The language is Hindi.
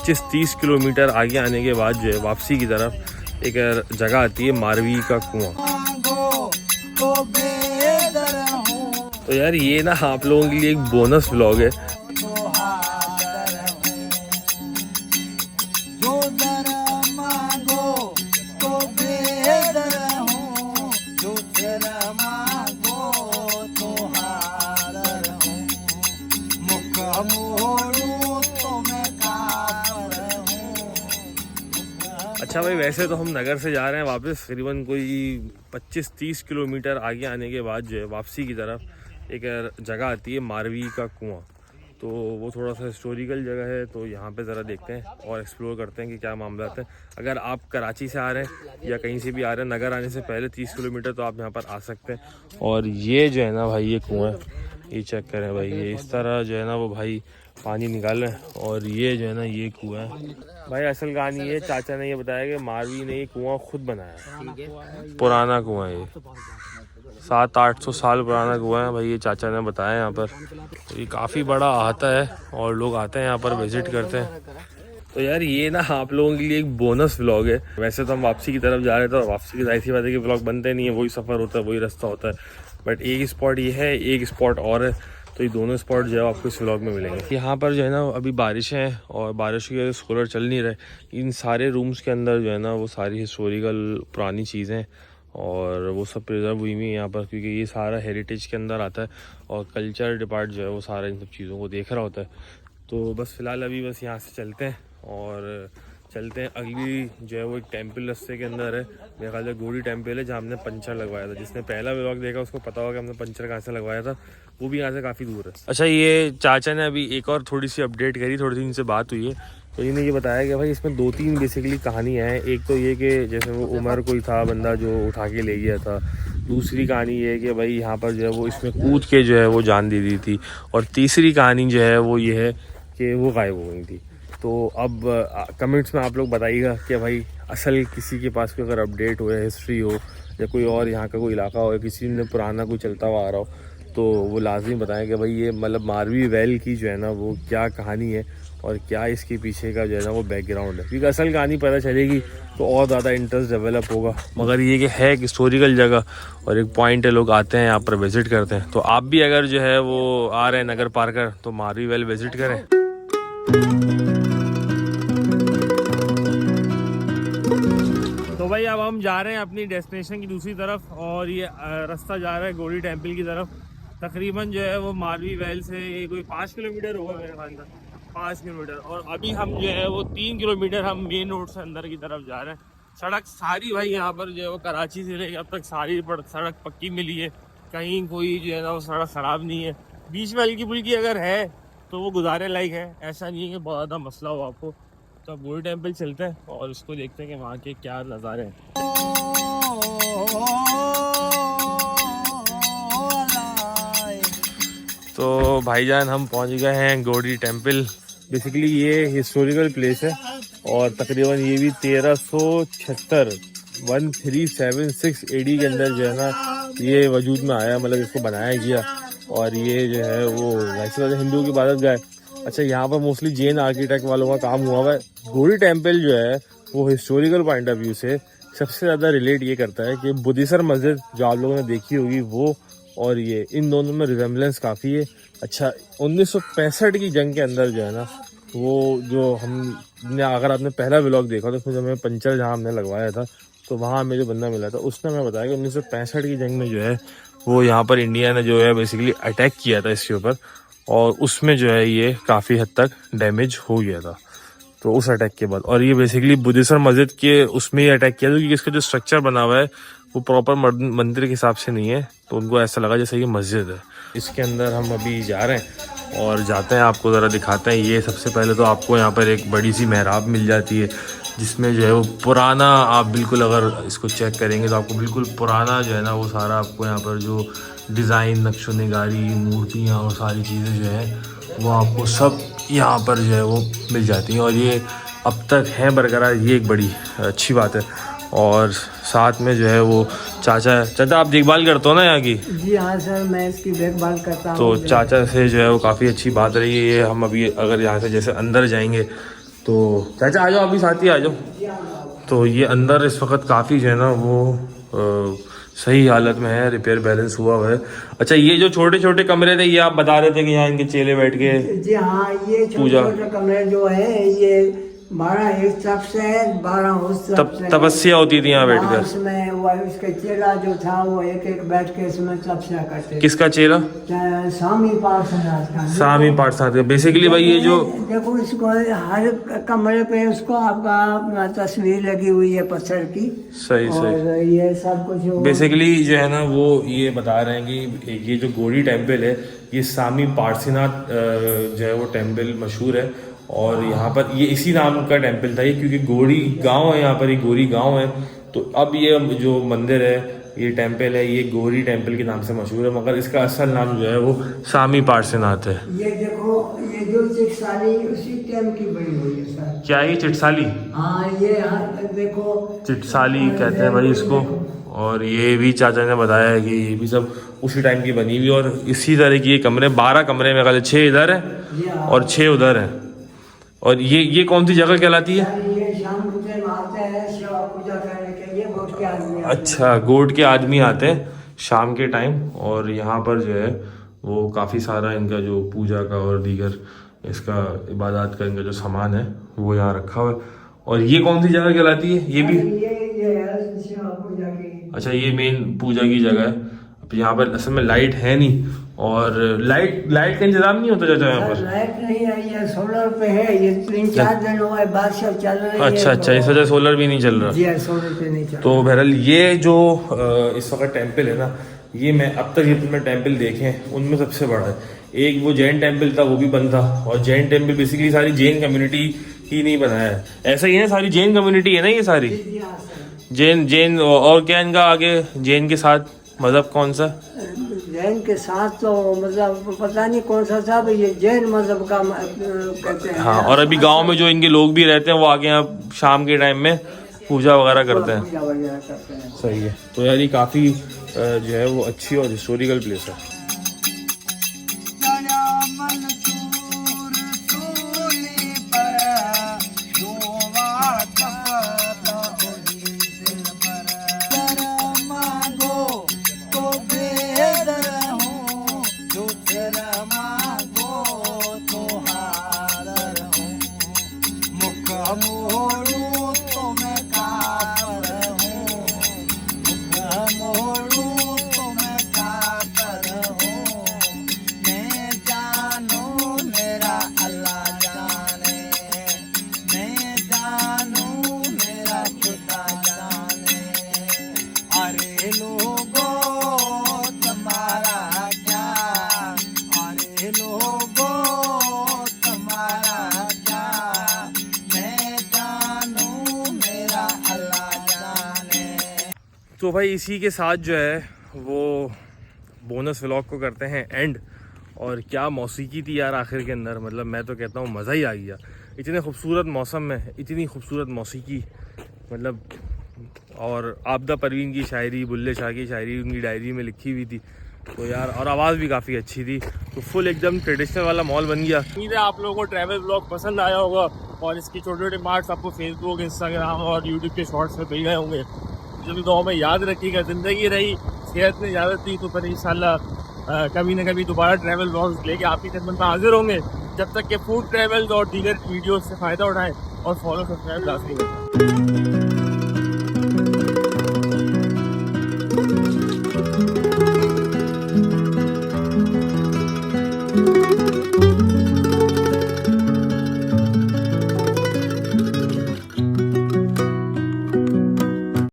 25-30 किलोमीटर आगे आने के बाद जो है वापसी की तरफ एक जगह आती है मारवी का कुआं। तो यार ये ना आप लोगों के लिए एक बोनस व्लॉग है। अच्छा भाई, वैसे तो हम नगर से जा रहे हैं वापस, तकरीबन कोई 25-30 किलोमीटर आगे आने के बाद जो है वापसी की तरफ एक जगह आती है मारवी का कुआं। तो वो थोड़ा सा हिस्टोरिकल जगह है, तो यहाँ पे ज़रा देखते हैं और एक्सप्लोर करते हैं कि क्या मामला है। अगर आप कराची से आ रहे हैं या कहीं से भी आ रहे हैं, नगर आने से पहले 30 किलोमीटर तो आप यहाँ पर आ सकते हैं। और ये जो है ना भाई, ये कुआं, ये चेक करें भाई, ये इस तरह जो है ना वो भाई पानी निकाल रहे हैं। और ये जो है ना ये कुआं है भाई। असल कहानी ये चाचा ने ये बताया कि मारवी ने ये कुआं खुद बनाया, पुराना कुआं, ये 700-800 साल पुराना कुआं है भाई, ये चाचा ने बताया यहाँ पर। ये काफ़ी बड़ा आता है और लोग आते हैं यहाँ पर विजिट करते हैं। तो यार ये ना आप लोगों के लिए एक बोनस व्लॉग है। वैसे तो हम वापसी की तरफ जा रहे थे और वापसी की जाहिर सी बात है कि व्लॉग बनते नहीं है, वही सफ़र होता है, वही रास्ता होता है। बट एक स्पॉट ये है, एक स्पॉट और है, तो ये दोनों स्पॉट जो है आपको इस व्लॉग में मिलेंगे। यहाँ पर जो है ना अभी बारिश है और बारिश की वजह से सोलर चल नहीं रहे। इन सारे रूम्स के अंदर जो है ना वो सारी हिस्टोरिकल पुरानी चीज़ें और वो सब प्रिजर्व हुई हुई है यहाँ पर, क्योंकि ये सारा हेरिटेज के अंदर आता है और कल्चर डिपार्ट जो है वो सारा इन सब चीज़ों को देख रहा होता है। तो बस फ़िलहाल अभी बस यहाँ से चलते हैं और चलते हैं अगली जो है वो एक टेम्पल रास्ते के अंदर है, मेरे ख्याल से गोड़ी टेम्पल है, जहाँ हमने पंचर लगवाया था। जिसने पहला व्लॉग देखा उसको पता होगा कि हमने पंचर कहाँ से लगवाया था, वो भी यहाँ से काफ़ी दूर है। अच्छा, ये चाचा ने अभी एक और थोड़ी सी अपडेट करी, थोड़ी सी इनसे बात हुई है, तो इन्हें ये बताया कि भाई इसमें 2-3 बेसिकली कहानियाँ हैं। एक तो ये कि जैसे वो उमर कोई था बंदा जो उठा के ले गया था, दूसरी कहानी ये है कि भाई यहाँ पर जो है वो इसमें कूद के जो है वो जान दे दी थी, और तीसरी कहानी जो है वो ये है कि वो गायब हो गई थी। तो अब कमेंट्स में आप लोग बताइएगा कि भाई असल किसी के पास कोई अगर अपडेट हो या हिस्ट्री हो या कोई और यहाँ का कोई इलाका हो या किसी ने पुराना कोई चलता हुआ आ रहा हो, तो वो लाजमी बताएं कि भाई ये मतलब मारवी वेल की जो है ना वो क्या कहानी है और क्या इसके पीछे का जो है ना वो बैकग्राउंड है। क्योंकि असल कहानी पता चलेगी तो और ज़्यादा इंटरेस्ट डेवलप होगा। मगर ये कि है एक हिस्टोरिकल जगह और एक पॉइंट है, लोग आते हैं यहाँ पर विज़िट करते हैं। तो आप भी अगर जो है वो आ रहे हैं नगर पार्कर, तो मारवी वेल विज़िट करें। तो भाई अब हम जा रहे हैं अपनी डेस्टिनेशन की दूसरी तरफ, और ये रास्ता जा रहा है गोड़ी टेम्पल की तरफ। तकरीबन जो है वो मारवी वेल से कोई 5 किलोमीटर होगा मेरे ख्याल से, 5 किलोमीटर। और अभी हम जो है वो 3 किलोमीटर हम मेन रोड से अंदर की तरफ जा रहे हैं। सड़क सारी भाई यहाँ पर जो है वो कराची से लेकर अब तक सारी सड़क पक्की मिली है, कहीं कोई जो है ना वो सड़क ख़राब नहीं है। बीच में हल्की फुल्की अगर है तो वो गुजारे लायक है, ऐसा नहीं है कि बहुत ज़्यादा मसला हो आपको। तो अब गोड़ी टेम्पल चलते हैं और उसको देखते हैं कि वहाँ के क्या नज़ारे हैं। तो भाईजान हम पहुँच गए हैं गोड़ी टेम्पल। बेसिकली ये हिस्टोरिकल प्लेस है और तकरीबन ये भी 1376 AD के अंदर जो है ना ये वजूद में आया, मतलब इसको बनाया गया। और ये जो है वो वैसे वैसे हिंदुओं की इबादत गाह है। अच्छा, यहाँ पर मोस्टली जैन आर्किटेक्ट वालों का काम हुआ है। गोड़ी टेम्पल जो है वो हिस्टोरिकल पॉइंट ऑफ व्यू से सबसे ज़्यादा रिलेट ये करता है कि बुद्धेश्वर मस्जिद जो आप लोगों ने देखी होगी वो और ये, इन दोनों में रिजेम्बलेंस काफ़ी है। अच्छा, 1965 की जंग के अंदर जो है ना वो जो हमने, अगर आपने पहला व्लॉग देखा तो उसमें जब हमें पंचर जहाँ हमने लगवाया था तो वहाँ हमें जो बंदा मिला था उसने हमें बताया कि 1965 की जंग में जो है वो यहाँ पर इंडिया ने जो है बेसिकली अटैक किया था इसके ऊपर, और उसमें जो है ये काफ़ी हद तक डैमेज हो गया था। तो उस अटैक के बाद, और ये बेसिकली बुद्धेश्वर मस्जिद के उसमें ही अटैक किया था, क्योंकि इसका जो स्ट्रक्चर बना हुआ है वो प्रॉपर मंदिर के हिसाब से नहीं है, तो उनको ऐसा लगा जैसे ये मस्जिद है। इसके अंदर हम अभी जा रहे हैं और जाते हैं, आपको ज़रा दिखाते हैं। ये सबसे पहले तो आपको यहाँ पर एक बड़ी सी मेहराब मिल जाती है, जिसमें जो है वो पुराना, आप बिल्कुल अगर इसको चेक करेंगे तो आपको बिल्कुल पुराना जो है ना वो सारा आपको यहाँ पर जो डिज़ाइन, नक्शो निगारी, मूर्तियाँ और सारी चीज़ें जो है वो आपको सब यहाँ पर जो है वो मिल जाती हैं। और ये अब तक है बरकरार, ये एक बड़ी अच्छी बात है। और साथ में जो है वो चाचा आप देखभाल करते हो ना यहाँ की? जी हाँ सर, मैं इसकी देखभाल करता हूँ। तो चाचा से जो है वो काफ़ी अच्छी बात रही है। ये हम अभी अगर यहाँ से जैसे अंदर जाएंगे तो चाचा आ जाओ, अभी साथ ही आ जाओ। तो ये अंदर इस वक्त काफ़ी जो है ना वो सही हालत में है, रिपेयर बैलेंस हुआ है। अच्छा, ये जो छोटे छोटे कमरे थे, ये आप बता रहे थे कि यहाँ इनके चेले बैठ के जी हाँ, ये पूजा। छोटे छोटे कमरे जो है ये 12 इस तरफ से है, 12 उस तरफ से। तपस्या होती थी यहाँ बैठकर। उसमें वो इसका चेला जो था वो एक एक बैठ के इसमें तपस्या करते। किसका चेला? स्वामी पार्श्वनाथ का। स्वामी पार्श्वनाथ का। बेसिकली भाई ये जो देखो, इसको हर कमरे पे उसको आपका तस्वीर लगी हुई है पत्थर की। सही सही। और ये सब कुछ बेसिकली जो है ना वो ये बता रहे हैं कि ये जो गौरी टेम्पल है, ये स्वामी पार्श्वनाथ जो है वो टेम्पल मशहूर है। और यहाँ पर ये इसी नाम का टेम्पल था ये, क्योंकि गौरी गांव है यहाँ पर, ये गौरी गांव है। तो अब ये जो मंदिर है, ये टेम्पल है, ये गौरी टेम्पल के नाम से मशहूर है, मगर इसका असल नाम जो है वो स्वामी पार्श्वनाथ है। ये देखो, ये जो चिटसाली उसी टाइम की बनी हुई है सर। क्या ये चिटसाली? हाँ, ये देखो चिटसाली कहते हैं भाई इसको। और ये भी चाचा ने बताया है कि ये भी सब उसी टाइम की बनी हुई। और इसी तरह की ये कमरे 12 कमरे में, कल 6 इधर है और 6 उधर है। और ये कौन सी जगह कहलाती है? ये शाम को टाइम आते हैं सेवा पूजा करने के लिए, गोट के आदमी। अच्छा, गोट के आदमी आते हैं शाम के टाइम। और यहाँ पर जो है वो काफ़ी सारा इनका जो पूजा का और दीगर इसका इबादत का इनका जो सामान है वो यहाँ रखा हुआ है। और ये कौन सी जगह कहलाती है? ये भी ये सेवा पूजा की। अच्छा, ये मेन पूजा की जगह है। अब यहाँ पर असल में लाइट है नहीं, और लाइट का इंतजाम नहीं होता चाचा यहाँ पर? लाइट नहीं है, ये सोलर पे है। ये 3-4 दिन हुआ है, बात सब चल रही है। अच्छा अच्छा, इस वजह सोलर भी नहीं चल रहा। जी, सोलर पे नहीं चल रहा। तो बहरहाल ये जो इस वक्त टेम्पल है ना, ये मैं अब तक जितने टेम्पल देखे हैं उनमें सबसे बड़ा है। एक वो जैन टेम्पल था, वो भी बंद था। और जैन टेम्पल बेसिकली सारी जैन कम्युनिटी ही नहीं बनाया है, ऐसा ही है, सारी जैन कम्युनिटी है ना ये सारी। जैन और क्या इनका आगे जैन के साथ मजहब कौन सा? जैन के साथ तो मतलब पता नहीं कौन सा था, ये जैन मजहब का कहते हैं। हाँ, और अभी गांव में जो इनके लोग भी रहते हैं वो आगे यहाँ शाम के टाइम में पूजा वगैरह करते हैं। पूजा वगैरह करते हैं। सही है। तो यार ये काफ़ी जो है वो अच्छी और हिस्टोरिकल प्लेस है। तो भाई इसी के साथ जो है वो बोनस व्लॉग को करते हैं एंड। और क्या मौसीकी थी यार आखिर के अंदर, मतलब मैं तो कहता हूँ मज़ा ही आ गया। इतने खूबसूरत मौसम में इतनी खूबसूरत मौसीकी, मतलब। और आपदा परवीन की शायरी, बुल्ले शाह की शायरी उनकी डायरी में लिखी हुई थी। तो यार और आवाज़ भी काफ़ी अच्छी थी। तो फुल एकदम ट्रेडिशनल वाला मॉल बन गया। उम्मीद है आप लोगों को ट्रैवल व्लॉग पसंद आया होगा और इसकी छोटे छोटे पार्ट्स आपको फेसबुक, इंस्टाग्राम और यूट्यूब के शॉर्ट्स में मिल गए होंगे। जब दुआ में याद रखिएगा, ज़िंदगी रही सेहत में ज़्यादा थी तो फिर इंशाल्लाह कभी ना कभी दोबारा ट्रैवल व्लॉग्स लेके आपकी खिदमत में हाजिर होंगे। जब तक के फूड ट्रैवल और दीगर वीडियोस से फ़ायदा उठाएं और फॉलो सब्सक्राइब लाजमी करें।